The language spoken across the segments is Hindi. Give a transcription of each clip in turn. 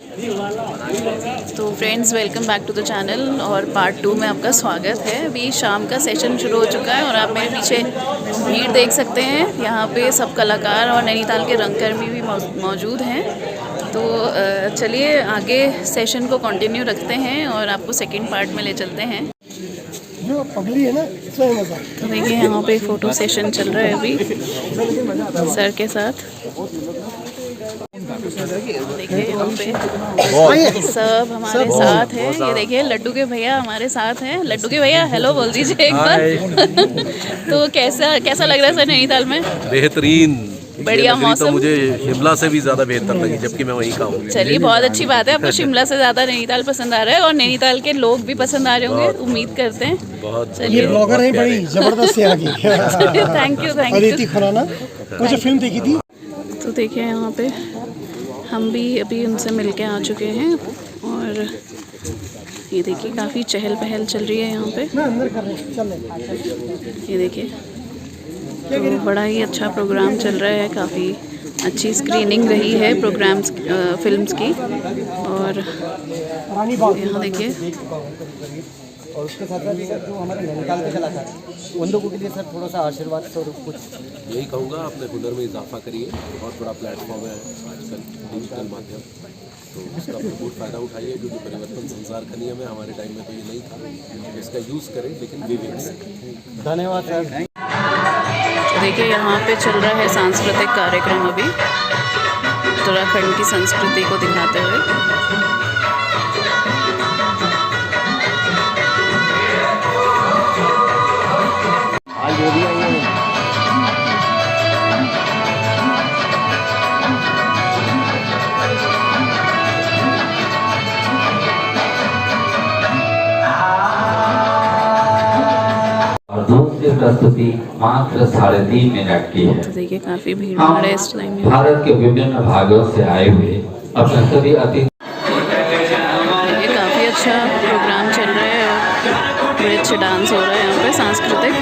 तो friends, welcome back to the channel और पार्ट 2 में आपका स्वागत है। अभी शाम का सेशन शुरू हो चुका है और आप मेरे पीछे भीड़ देख सकते हैं। यहाँ पे सब कलाकार और नैनीताल के रंगकर्मी भी मौजूद हैं। तो चलिए आगे सेशन को कंटिन्यू रखते हैं और आपको सेकंड पार्ट में ले चलते हैं। जो पगली है ना, तो देखिए यहाँ पे फ़ोटो सेशन चल रहा है अभी सर के साथ। देखिए यहाँ पे सब हमारे साथ हैं। ये देखिए लड्डू के भैया हमारे साथ हैं। लड्डू के भैया हेलो बोल दीजिए एक बार। तो कैसा लग रहा है सर नैनीताल में? बेहतरीन, बढ़िया मौसम। तो मुझे शिमला से भी ज़्यादा बेहतर लगी, जबकि मैं वहीं का हूँ। चलिए बहुत अच्छी बात है, आपको शिमला से ज़्यादा नैनीताल पसंद आ रहा है और नैनीताल के लोग भी पसंद आ रहे होंगे, उम्मीद करते हैं। बहुत ये ब्लॉगर है, बड़ी जबरदस्त है आगे। थैंक यू अदिति खुराना, मुझे फिल्म देखी थी। तो देखिए यहाँ पे हम भी अभी उनसे मिलके आ चुके हैं और ये देखिए काफ़ी चहल पहल चल रही है यहाँ पे। ये देखिए तो बड़ा ही अच्छा प्रोग्राम चल रहा है, काफ़ी अच्छी स्क्रीनिंग रही है प्रोग्राम्स फिल्म्स की। और यहाँ देखिए और उसके साथ साथ सर जो हमारे नैनीताल के कलाकार उन लोगों के लिए सर थोड़ा सा आशीर्वाद और कुछ यही कहूँगा, अपने हुनर में इजाफा करिए। बहुत बड़ा प्लेटफॉर्म है आजकल डिजिटल माध्यम, तो उसका भरपूर फ़ायदा उठाइए। जो परिवर्तन संसार का नियम है, हमारे टाइम में तो ये नहीं था। इसका यूज़ करें, लेकिन विवेक से। धन्यवाद सर। देखिए यहाँ पे चल रहा है सांस्कृतिक कार्यक्रम अभी उत्तराखंड की संस्कृति को दिखाते हुए। दूसरी प्रस्तुति मात्र 3.5 मिनट की है। तो देखिए काफी भीड़ भाड़ है इस टाइम में। भारत के विभिन्न भागों से आए हुए अपने सभी अतिथि। ये काफी अच्छा प्रोग्राम चल रहा है और बड़े अच्छे डांस हो रहे हैं यहाँ पे सांस्कृतिक।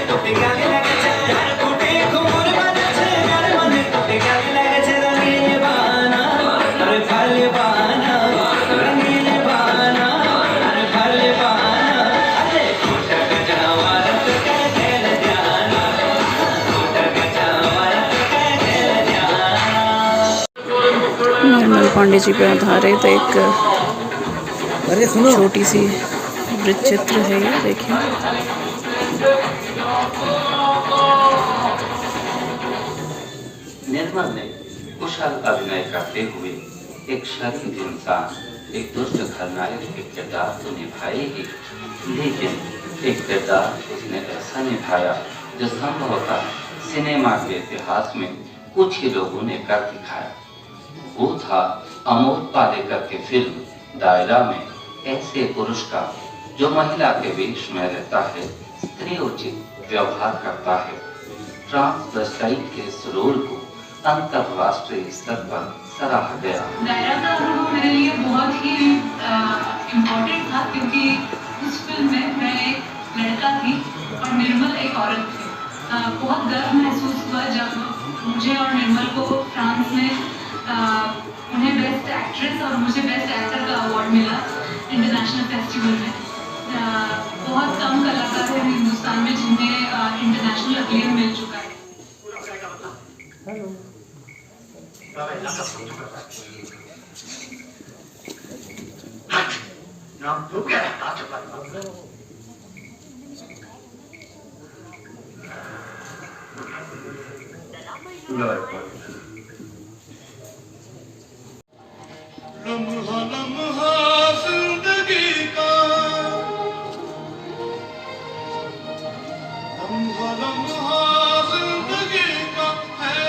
निर्मल पांडे जी पे आधारित एक छोटी सी वृत्त चित्र है ये, देखिए। निर्मल ने कुशल अभिनय करते हुए एक शरीफ इंसान, एक दुष्ट खलनायक के किरदार तो निभाए ही, लेकिन एक किरदार उसने ऐसा निभाया जो संभवतः सिनेमा के इतिहास में कुछ ही लोगों ने कर दिखाया। वो था अमोल पालेकर की फिल्म दायरा में ऐसे पुरुष का जो महिला के वेश में रहता है, स्त्रीयोचित व्यवहार करता है। ट्रांसवेस्टाइट के इस रोल को अंतरराष्ट्रीय स्तर पर सराहा गया। दायरा का अनुभव मेरे लिए बहुत ही इम्पोर्टेंट था, क्योंकि उस फिल्म में मैं एक लड़का थी और निर्मल एक औरत थी। बहुत गर्व महसूस हुआ जब मुझे और निर्मल को फ्रांस में उन्हें बेस्ट एक्ट्रेस और मुझे बेस्ट एक्टर का अवार्ड मिला इंटरनेशनल फेस्टिवल में। बहुत कम कलाकार हैं हिंदुस्तान में जिन्हें इंटरनेशनल अक्लेम मिल चुका है। लम्हा लम्हा जिंदगी का, लम्हा लम्हा जिंदगी का है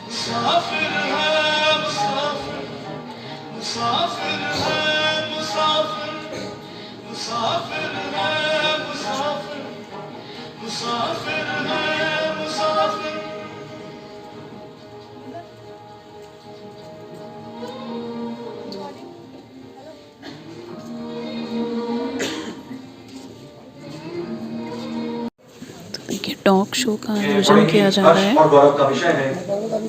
मुसाफिर है मुसाफिर, मुसाफिर है मुसाफिर, मुसाफिर है मुसाफिर, मुसाफिर है मुसाफिर। टॉक शो का आयोजन किया जा रहा है और गौरव का विषय है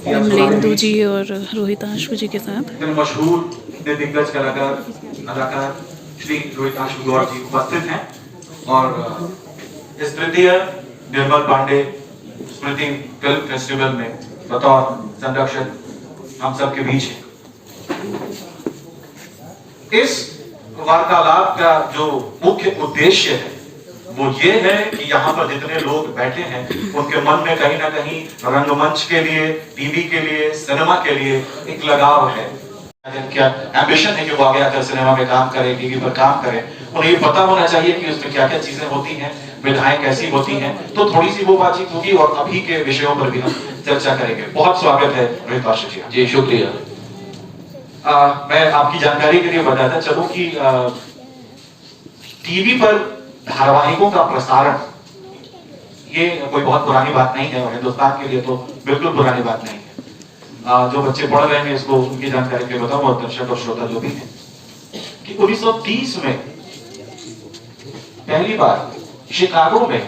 विमलेंदु जी और रोहितांशु जी के साथ। मशहूर दिग्गज कलाकार श्री रोहितांशु गौर जी उपस्थित हैं और इस तृतीय निर्मल पांडे स्मृति फिल्म फेस्टिवल में बतौर संरक्षक हम सब के बीच है। इस वार्तालाप का जो मुख्य उद्देश्य है वो ये है कि यहाँ पर जितने लोग बैठे हैं उनके मन में कहीं ना कहीं रंगमंच के लिए, टीवी के लिए, सिनेमा के लिए एक लगाव है। क्या एम्बिशन है कि वो आगे आकर सिनेमा में काम करे, टीवी पर काम करे। उन्हें ये पता होना चाहिए कि उसमें क्या क्या चीजें होती हैं, विधाएं कैसी होती हैं। तो थोड़ी सी वो बातचीत होगी और अभी के विषयों पर भी हम चर्चा करेंगे। बहुत स्वागत है रोहितांशु जी। जी शुक्रिया। मैं आपकी जानकारी के लिए बताता चलूं कि टीवी पर धारावाहिकों का प्रसारण ये कोई बहुत पुरानी बात नहीं है और हिंदुस्तान के लिए तो बिल्कुल पुरानी बात नहीं है। जो बच्चे पढ़ रहे हैं इसको उनकी जानकारी के लिए बताऊं और दर्शक और श्रोता जो भी हैं कि 1930 में पहली बार शिकागो में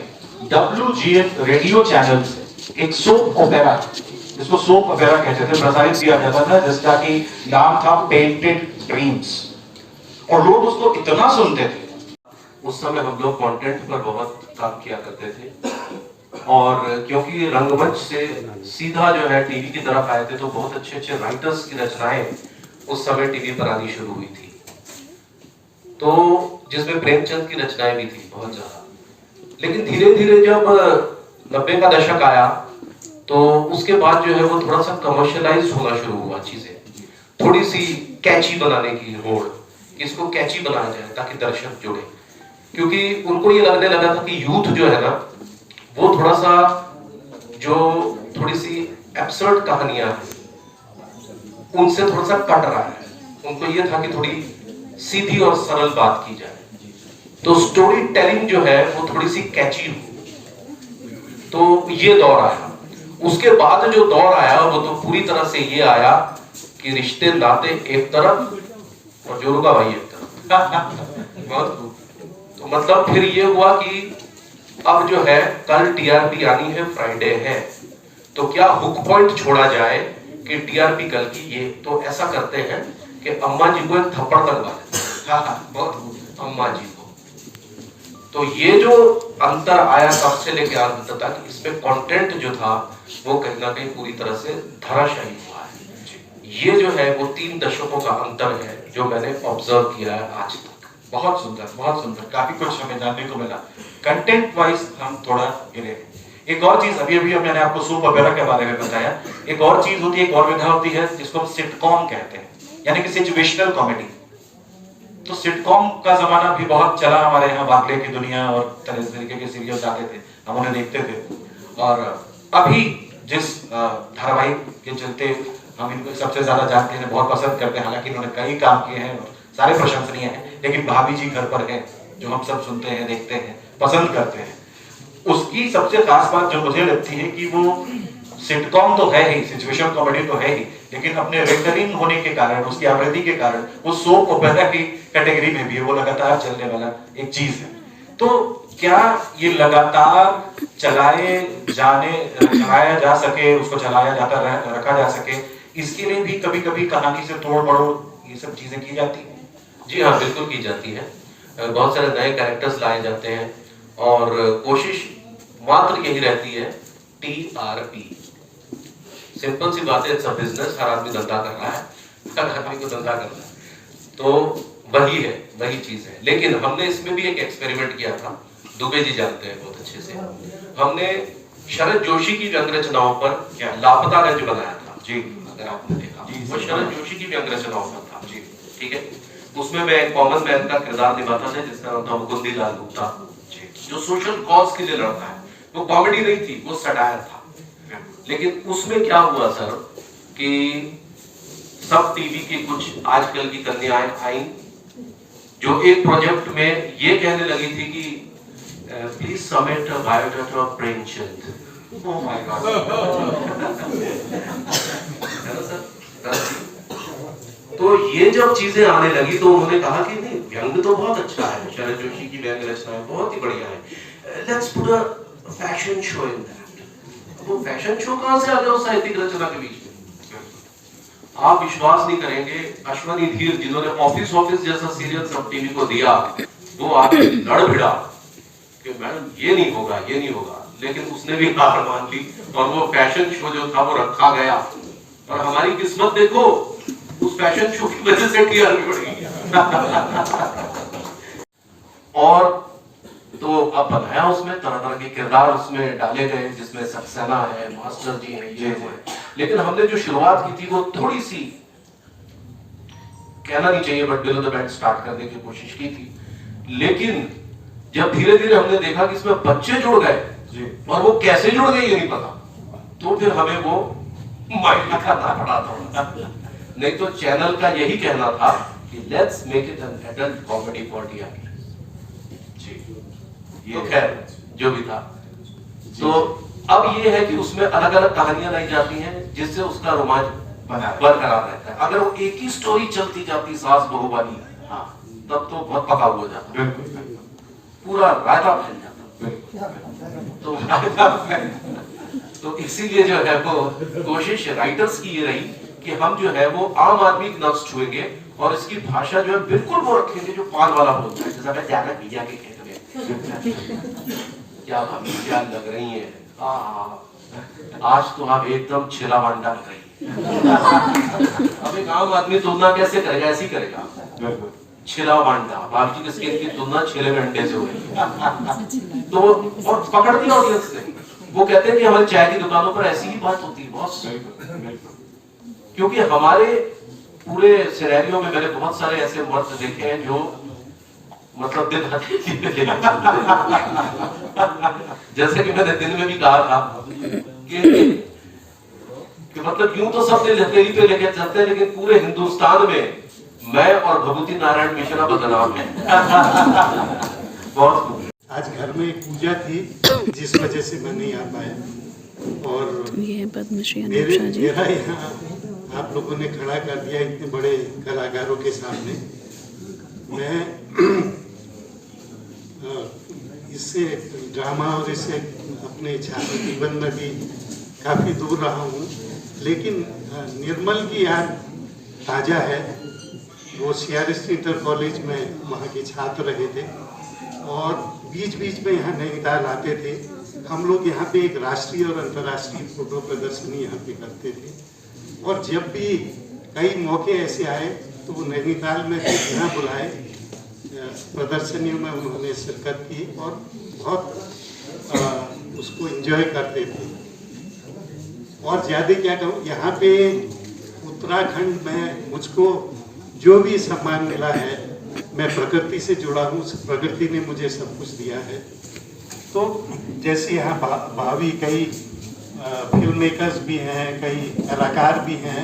WGN रेडियो चैनल से एक सोप ओपेरा, जिसको सोप ओपेरा कहते थे, प्रसारित किया जाता था जिसका कि नाम था पेंटेड ड्रीम्स और लोग उसको इतना सुनते थे। उस समय हम लोग कंटेंट पर बहुत काम किया करते थे और क्योंकि रंगमंच से सीधा जो है टीवी की तरफ आए थे तो बहुत अच्छे अच्छे राइटर्स की रचनाएं उस समय टीवी पर आनी शुरू हुई थी, तो जिसमें प्रेमचंद की रचनाएं भी थी बहुत ज्यादा। लेकिन धीरे धीरे जब 90 का दशक आया तो उसके बाद जो है वो थोड़ा सा कमर्शियलाइज होना शुरू हुआ, चीजें थोड़ी सी कैची बनाने की होड़, इसको कैची बनाया जाए ताकि दर्शक जुड़े। क्योंकि उनको ये लगने लगा था कि यूथ जो है ना वो थोड़ा सा जो थोड़ी सी एब्सर्ड कहानियां हैं उनसे थोड़ा सा कट रहा है। उनको ये था कि थोड़ी सीधी और सरल बात की जाए, तो स्टोरी टेलिंग जो है वो थोड़ी सी कैची हो। तो ये दौर आया। उसके बाद जो दौर आया वो तो पूरी तरह से ये आया कि रिश्ते नाते एक तरफ और जोरू का भाई एक तरफ। बहुत तो मतलब फिर ये हुआ कि अब जो है कल टीआरपी आनी है, फ्राइडे है, तो क्या हुक पॉइंट छोड़ा जाए कि टीआरपी कल की ये, तो ऐसा करते हैं कि अम्मा जी को एक थप्पड़ लगवा देते हैं। बहुत अम्मा जी को। तो ये जो अंतर आया तब से लेकर अंत तक, इसमें कंटेंट जो था वो कहीं ना कहीं पूरी तरह से धराशायी हुआ है। ये जो है वो 3 दशकों का अंतर है जो मैंने ऑब्जर्व किया है आज तक। बहुत सुंदर, काफी कुछ हमें जानने को मिला। कंटेंट वाइज हम थोड़ा हिले। एक और चीज अभी मैंने आपको सोप ओपेरा के बारे में बताया। एक और चीज होती है, एक और विधा होती है जिसको हम सिटकॉम कहते हैं, यानी कि सिचुएशनल कॉमेडी। तो सिटकॉम का जमाना भी बहुत चला हमारे यहाँ, वाकले की दुनिया और तरह तरीके के सीरियल आते थे, हम उन्हें देखते थे। और अभी जिस धारावाहिक के चलते हम इनको सबसे ज्यादा जानते हैं, बहुत पसंद करते हैं, हालांकि इन्होंने कई काम किए हैं, सारे प्रशंसनीय हैं, लेकिन भाभी जी घर पर है जो हम सब सुनते हैं, देखते हैं, पसंद करते हैं। उसकी सबसे खास बात जो मुझे लगती है कि वो सिटकॉम तो है ही, सिचुएशन कॉमेडी तो है ही, लेकिन अपने रेकरिंग होने के कारण, उसकी आवृत्ति के कारण वो सोप ओपेरा की कैटेगरी में भी है, वो लगातार चलने वाला एक चीज है। तो क्या ये लगातार चलाया जा सके, उसको चलाया जाता रखा जा सके, इसके लिए भी कभी कभी कहानी से तोड़ मड़ोड़ ये सब चीजें की जाती है? जी हाँ, बिल्कुल की जाती है। बहुत सारे नए कैरेक्टर्स लाए जाते हैं और कोशिश मात्र यही रहती है TRP। सिंपल सी बात है, इट्स अ बिजनेस, हर आदमी धंधा कर रहा है, हर आदमी को धंधा करना है, तो वही है, वही चीज है। लेकिन हमने इसमें भी एक एक्सपेरिमेंट किया था, दुबे जी जानते हैं बहुत अच्छे से। हमने शरद जोशी की व्यंग रचनाओं पर लापता रंज बनाया था। जी, अगर आपने देखा वो शरद जोशी की व्यंग रचनाओं पर था। जी ठीक है। उसमें मैं एक कॉमन मैन का किरदार निभाता था जिसका नाम था मुकुंदी लाल गुप्ता, जो सोशल कॉज के लिए लड़ता है। वो कॉमेडी नहीं थी, वो सटायर था। लेकिन उसमें क्या हुआ सर कि सब टीवी की कुछ आजकल की कन्याएं आई जो एक प्रोजेक्ट में ये कहने लगी थी कि please submit a biodata of Premchand. Oh my God. तो ये जब चीजें आने लगी तो उन्होंने कहा कि नहीं, व्यंग तो बहुत अच्छा है, शरद जोशी की व्यंग रचना बहुत ही बढ़िया है, let's put a fashion show in that. वो फैशन शो कहां से आ गया उस साहित्यिक रचना के बीच में? आप विश्वास नहीं करेंगे, अश्वनी धीर जिन्होंने ऑफिस जैसा सीरियल सब टीवी को दिया, वो आगे लड़ भिड़ा कि मैडम ये नहीं होगा, ये नहीं होगा, लेकिन उसने भी हार मान ली और वो फैशन शो जो था वो रखा गया। और हमारी किस्मत देखो, उस फैशन शो की वजह से टीआरपी बढ़ गई। और तो अब बनाया, उसमें तरह तरह के किरदार उसमें डाले गए, जिसमें सक्सेना है, मास्टर जी हैं, ये वो है। लेकिन हमने जो शुरुआत की थी वो थोड़ी सी, कहना नहीं चाहिए, but below the belt start करने की कोशिश की थी। लेकिन जब धीरे धीरे हमने देखा कि इसमें बच्चे जुड़ गए और वो कैसे जुड़ गए ये नहीं पता, तो फिर हमें वो माइंड करना पड़ा था। नहीं तो चैनल का यही कहना था कि let's make it an adult comedy for TRP. ये खैर जो भी था, तो अब ये है कि उसमें अलग अलग कहानियां लाई जाती हैं जिससे उसका रोमांच बरकरार रहता है। अगर वो एक ही स्टोरी चलती जाती सास बहू वाली, तब तो बहुत पका हुआ जाता, पूरा रायता फैल जाता। तो इसीलिए जो है वो कोशिश राइटर्स की ये रही कि हम जो है वो आम आदमी की नफ्स छुएंगे और इसकी भाषा जो है बिल्कुल वो रखेंगे जो पान वाला बोलता है। जैसा मैं जाना भीजा के खेत में क्या भाभी क्या लग रही है, आज तो आप एकदम छिला वंडा लग रही है। अब एक आम आदमी तुलना कैसे करेगा? ऐसी करेगा, छिला वंडा। भाभी जी किसके की तुलना छिले में अंडे से हो गई। तो और पकड़ दिया ऑडियंस ने। वो कहते हैं कि हमारी चाय की दुकानों पर ऐसी ही बात होती है बहुत, क्योंकि हमारे पूरे सिनेरियो में मैंने बहुत सारे ऐसे मर्द देखे हैं जो मतलब दिन जैसे कि मैंने दिन में भी कहा था कि मतलब यूं तो सब दिल हथेली पे लेके चलते हैं, लेकिन पूरे हिंदुस्तान में मैं और भभूति नारायण मिश्रा बदनाम है। बहुत आज घर में एक पूजा थी जिस वजह से मैं नहीं आ पाया, और ये पद्मश्री मेरा यहाँ आप लोगों ने खड़ा कर दिया इतने बड़े कलाकारों के सामने। मैं इससे ड्रामा और इससे अपने छात्र जीवन में भी काफ़ी दूर रहा हूँ, लेकिन निर्मल की याद ताज़ा है। वो CRST इंटर कॉलेज में वहाँ के छात्र रहे थे और बीच बीच में यहाँ नैनीताल आते थे। हम लोग यहाँ पे एक राष्ट्रीय और अंतर्राष्ट्रीय फोटो प्रदर्शनी यहाँ पे करते थे, और जब भी कई मौके ऐसे आए तो वो नैनीताल में यहाँ बुलाए, प्रदर्शनियों में उन्होंने शिरकत की और बहुत उसको एंजॉय करते थे। और ज़्यादा क्या कहूँ, यहाँ पे उत्तराखंड में मुझको जो भी सम्मान मिला है, मैं प्रकृति से जुड़ा हूँ, प्रकृति ने मुझे सब कुछ दिया है। तो जैसे यहाँ भावी कई फिल्म मेकर्स भी हैं, कई कलाकार भी हैं,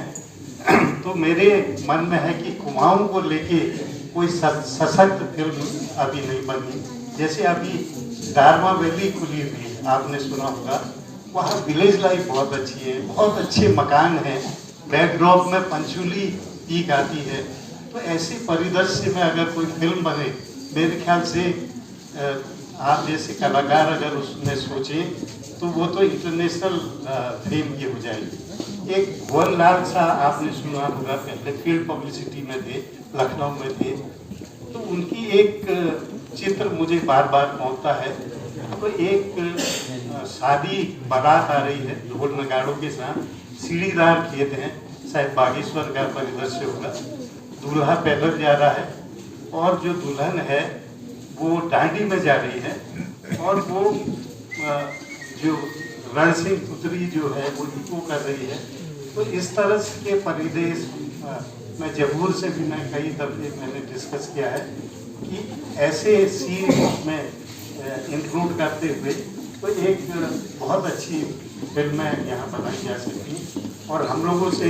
तो मेरे मन में है कि कुमाऊं को लेके कोई सशक्त फिल्म अभी नहीं बनी। जैसे अभी दारमा वैली खुली हुई है, आपने सुना होगा, वहाँ विलेज लाइफ बहुत अच्छी है, बहुत अच्छे मकान हैं, बैकड्रॉप में पंचुली पीक आती है। तो ऐसे परिदृश्य में अगर कोई फिल्म बने, मेरे ख्याल से आप जैसे कलाकार अगर उसमें सोचें तो वो तो इंटरनेशनल फिल्म की हो जाएगी। एक भुवनलाल शाह आपने सुना होगा, पहले फील्ड पब्लिसिटी में थे, लखनऊ में थे, तो उनकी एक चित्र मुझे बार बार पहुंचता है। तो एक शादी बारात आ रही है ढोल नगाड़ों के साथ, सीढ़ीदार खेत हैं, शायद बागेश्वर का परिदृश्य होगा। दूल्हा पैदल जा रहा है और जो दुल्हन है वो डांडी में जा रही है, और वो जो रण सिंह पुत्री जो है वो इको कर रही है। तो इस तरह के परिदेश में जबूर से भी मैं कई दफ़े मैंने डिस्कस किया है कि ऐसे सीन में इंक्लूड करते हुए तो एक बहुत अच्छी फिल्में यहाँ बनाई जा सकती। और हम लोगों से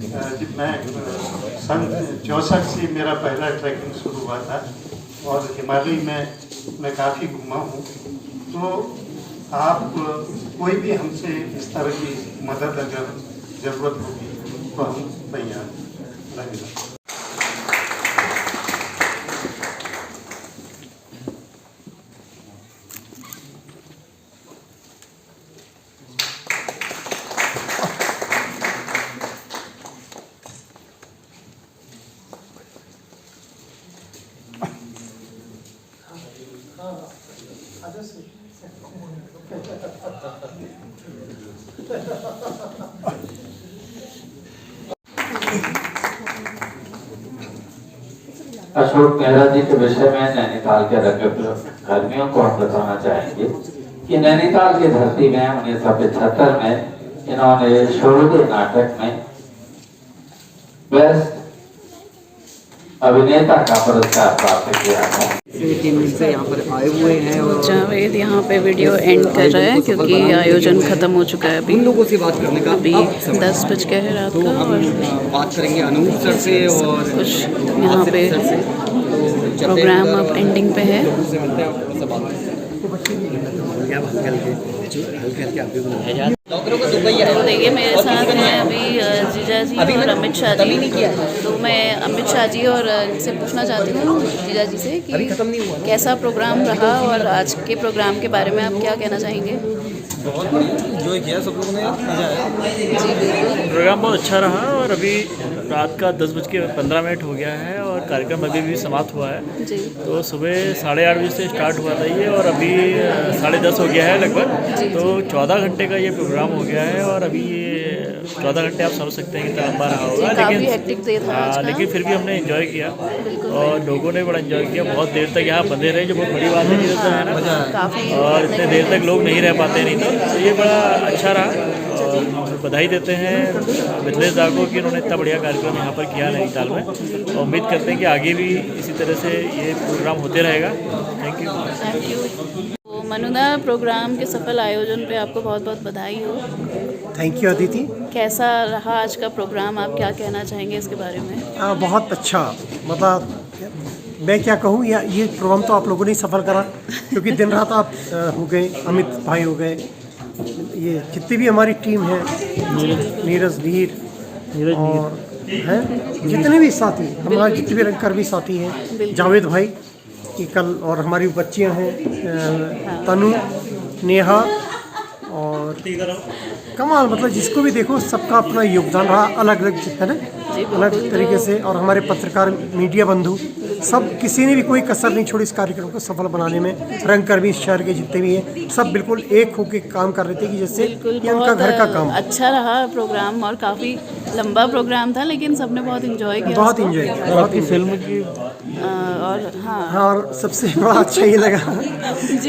जब मैं सन 64 से मेरा पहला ट्रैकिंग शुरू हुआ था और हिमालय में मैं काफ़ी घूमा हूँ, तो आप कोई भी हमसे इस तरह की मदद अगर ज़रूरत होगी तो हम तैयार रहेंगे। अशोक मेहरा जी के विषय में नैनीताल के रंगकर्मियों को हम बताना चाहेंगे कि नैनीताल की धरती में 1975 में इन्होंने शोरदे नाटक में बेस्ट अभिनेता का पुरस्कार प्राप्त किया था। टीम से यहाँ पर आए हुए हैं और जावेद यहाँ पे वीडियो एंड कर रहा है क्योंकि आयोजन ख़त्म हो चुका है। अभी उन लोगों से बात करने का अभी 10 बज गए हैं रात तो का हम और बात करेंगे अनूप सर से और कुछ यहाँ पे सर से। तो प्रोग्राम अब एंडिंग पे है। से मिलते हैं आपको सब बात तो देखिए मेरे साथ हैं अभी जीजा जी और अमित शाह जी। तो मैं अमित शाह जी और इनसे पूछना चाहती हूँ जीजा जी से कि कैसा प्रोग्राम रहा और आज के प्रोग्राम के बारे में आप क्या कहना चाहेंगे? बहुत एंजॉय किया सब लोगों ने, मज़ा आया। जी बिल्कुल। प्रोग्राम बहुत अच्छा रहा और अभी रात का 10:15 हो गया है और कार्यक्रम अभी भी समाप्त हुआ है। जी तो सुबह 8:30 बजे से स्टार्ट हुआ था ये और अभी 10:30 हो गया है लगभग। तो 14 घंटे का ये प्रोग्राम हो गया है और अभी ये 14 घंटे आप समझ सकते हैं कितना लंबा रहा होगा। काफ़ी हेक्टिक डे था आज का। लेकिन फिर भी हमने एंजॉय किया और लोगों ने बड़ा एंजॉय किया। बहुत देर तक यहाँ बंधे रहे, जो बहुत बड़ी बात नहीं रहता है ना। काफ़ी और इतने देर तक लोग नहीं रह पाते नहीं तो ये बड़ा अच्छा रहा और बधाई देते हैं मिथिलेश दा को कि उन्होंने इतना बढ़िया कार्यक्रम यहाँ पर किया नैनीताल में और उम्मीद करते हैं कि आगे भी इसी तरह से ये प्रोग्राम होते रहेगा। Thank you. Thank you. तो मनुदा, प्रोग्राम के सफल आयोजन पे आपको बहुत बहुत बधाई हो। Thank you Aditi. कैसा रहा आज का प्रोग्राम, आप क्या कहना चाहेंगे इसके बारे में? बहुत अच्छा, मतलब मैं क्या कहूँ, ये प्रोग्राम तो आप लोगों ने सफल करा क्योंकि दिन रात आप हो गए, अमित भाई हो गए, ये जितनी भी हमारी टीम है, नीरज नीर और हैं जितने भी साथी हमारे, जितने भी रंगकर्मी साथी हैं, जावेद भाई की कल, और हमारी बच्चियां हैं तनु, नेहा और कमाल, मतलब जिसको भी देखो सबका अपना योगदान रहा, अलग अलग है ना, अलग तरीके से। और हमारे पत्रकार मीडिया बंधु सब, किसी ने भी कोई कसर नहीं छोड़ी इस कार्यक्रम को सफल बनाने में। रंगकर्मी शहर के जितने भी हैं सब बिल्कुल एक होकर काम कर रहे थे कि जैसे ये उनका घर का काम। अच्छा रहा प्रोग्राम और काफ़ी लंबा प्रोग्राम था लेकिन सबने बहुत इंजॉय किया। बहुत इंजॉय किया। बहुत फिल्म की और हाँ और सबसे बड़ा अच्छा ये लगा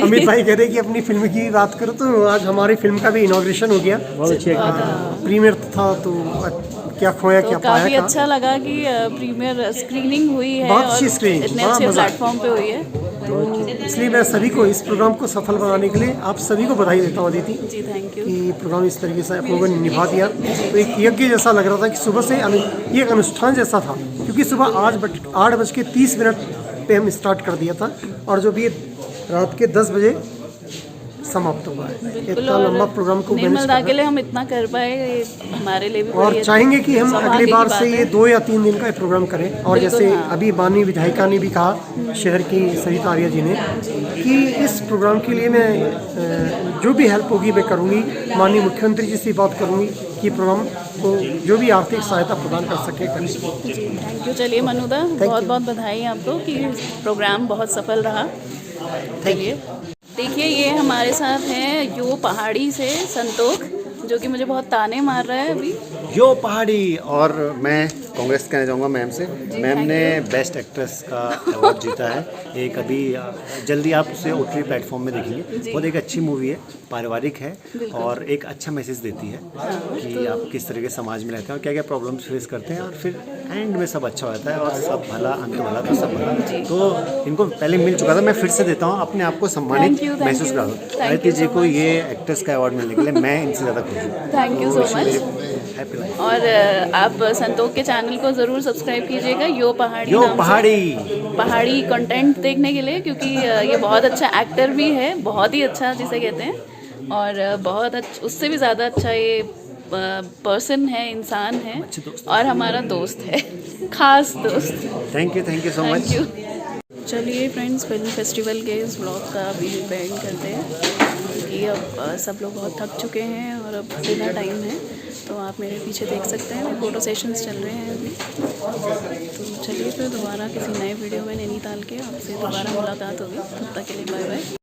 अमित भाई कह रहे कि अपनी फिल्म की बात करो, तो आज हमारी फिल्म का भी इनॉग्रेशन हो गया। बहुत अच्छी प्रीमियर था, तो क्या खोया क्या पाया। काफ़ी अच्छा लगा कि प्रीमियर स्क्रीनिंग हुई है बहुत और अच्छी स्क्रीनिंग, इतने बड़ा अच्छे मज़ा। प्लेटफॉर्म पे हुई है। तो इसलिए मैं सभी को इस प्रोग्राम को सफल बनाने के लिए आप सभी को बधाई देता हूँ अदिति जी थैंक यू। कि प्रोग्राम इस तरीके से आप लोगों ने निभा दिया। तो एक यज्ञ जैसा लग रहा था कि सुबह से ये एक अनुष्ठान जैसा था, क्योंकि सुबह 8:30 पे हम स्टार्ट कर दिया था और जो भी रात के 10 बजे समाप्त हुआ है। इतना लंबा प्रोग्राम को निर्मल दा के लिए हम इतना कर पाए, ये हमारे लिए भी और बड़ी चाहेंगे कि हम सौभाग्य अगली की बार बात से है। ये 2 या 3 दिन का प्रोग्राम करें। और जैसे अभी माननीय विधायिका ने भी कहा, शहर की सरिता आर्या जी ने, कि इस प्रोग्राम के लिए मैं जो भी हेल्प होगी मैं करूँगी। माननीय मुख्यमंत्री जी से बात करूँगी कि प्रोग्राम को जो भी आर्थिक सहायता प्रदान कर सके करें। जी थैंक यू। चलिए मनुदा, बहुत बहुत बधाई आपको कि प्रोग्राम बहुत सफल रहा। चलिए देखिए, ये हमारे साथ हैं यो पहाड़ी से संतोष, जो कि मुझे बहुत ताने मार रहा है अभी। यो पहाड़ी। और मैं कांग्रेस कहना चाहूँगा मैम से, मैम ने बेस्ट एक्ट्रेस का अवार्ड जीता है। एक अभी जल्दी आप उसे OTT प्लेटफॉर्म में देखेंगे। बहुत एक अच्छी मूवी है, पारिवारिक है और एक अच्छा मैसेज देती है कि आप किस तरह के समाज में रहते हैं और क्या क्या प्रॉब्लम्स फेस करते हैं, और फिर एंड में सब अच्छा होता है और सब भला, अंत भला तो सब भला। तो इनको पहले मिल चुका था, मैं फिर से देता हूँ, अपने आप को सम्मानित महसूस करा दूँ। आदित्य जी को ये एक्ट्रेस का अवार्ड मिलने के लिए मैं इनसे ज़्यादा खुश हूँ। Thank you so much. Happy life. और आप संतोष के चैनल को ज़रूर सब्सक्राइब कीजिएगा, यो पहाड़ी यो नाम से। पहाड़ी कंटेंट देखने के लिए, क्योंकि ये बहुत अच्छा एक्टर भी है, बहुत ही अच्छा जिसे कहते हैं, और बहुत अच्छा, उससे भी ज़्यादा अच्छा ये पर्सन है, इंसान है और हमारा दोस्त है, खास दोस्त। Thank you so much. चलिए फ्रेंड्स, फिल्म फेस्टिवल के इस ब्लॉग का अभी एंड करते हैं, क्योंकि अब सब लोग बहुत थक चुके हैं और अब डिनर टाइम है। तो आप मेरे पीछे देख सकते हैं, फ़ोटो सेशंस चल रहे हैं अभी। तो चलिए फिर दोबारा किसी नए वीडियो में नैनीताल के आपसे दोबारा मुलाकात होगी। तब तक के लिए बाय बाय।